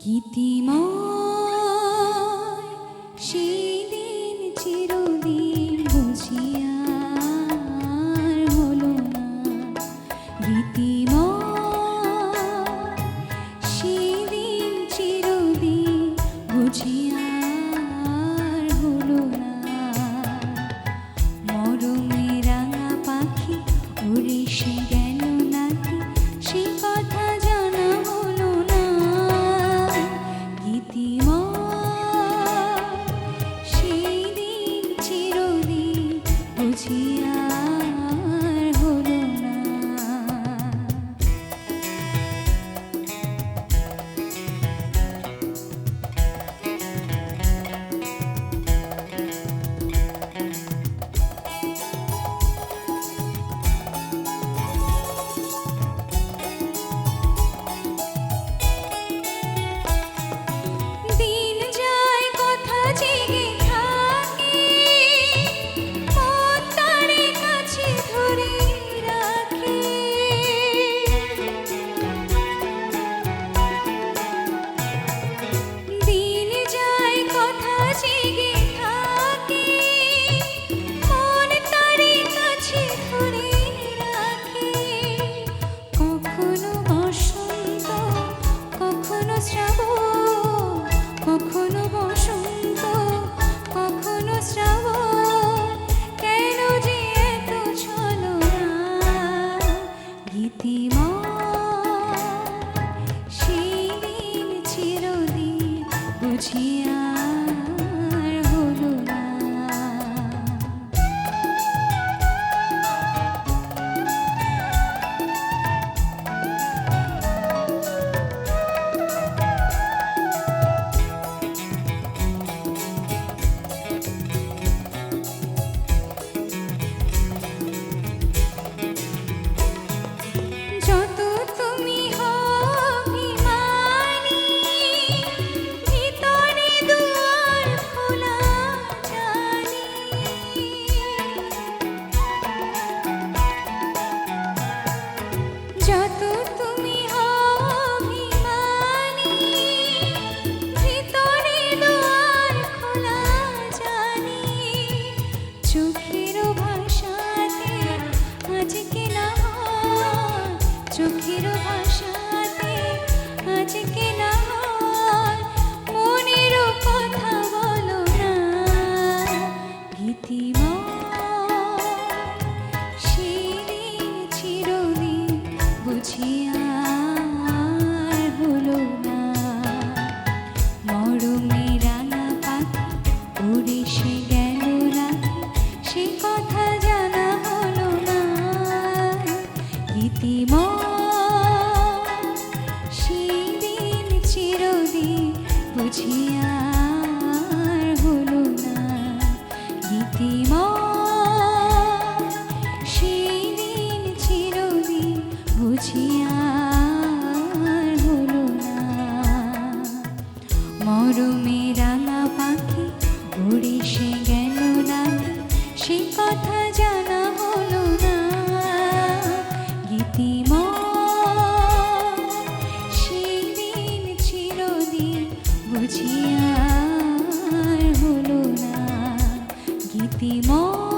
গীতিময় সেদিন চিরদিন বুঝিয়া হলো না। গীতিময় সেদিন চিরদিন বুঝিয়া হলো না। মরমে রাঙা পাখি উড়ে সে গেল নাকি, সে কথা জানা হলো না। গীতিময় সেদিন চিরদিন বুঝিয়া হলো না। দিন যায় কথা জেগে থাকে, মন তারে কাছে ধরে রাখে। দিন যায় কথা জেগে থাকে, মন তারে কাছে ধরে রাখে। কখনো বসন্ত, কখনো শ্রাবণ, কখনো বসন্ত, কখনো শ্রাবণ, কেন যে এত ছলনা। গীতিময় সেদিন চিরদিন বুঝিয়া হলো না। যত তুমি অভিমানী, ভিতরে দুয়ার খোলা জানি। যত তুমি অভিমানী, ভিতরে দুয়ার খোলা জানি। চোখের ভাষাতে আজকে না হয়, চোখের ভাষাতে আজকে না হয়, মনের কথা বলো না। গীতিময় সেদিন চিরদিন বুঝিয়া হলো না। মরমে রাঙা পাখি উড়ে সে গেল নাকি, সে কথা জানা হলো না। গীতিময় সেদিন চিরদিন বুঝিয়া হলো না। গীতিময় সেদিন চিরদিন বুঝিয়া হলো না। মরমে রাঙা পাখি উড়ে সে গেল নাকি, সে কথা জানা হলো না। গীতিময় সেদিন চিরদিন বুঝিয়া হলো না। গীতিময়।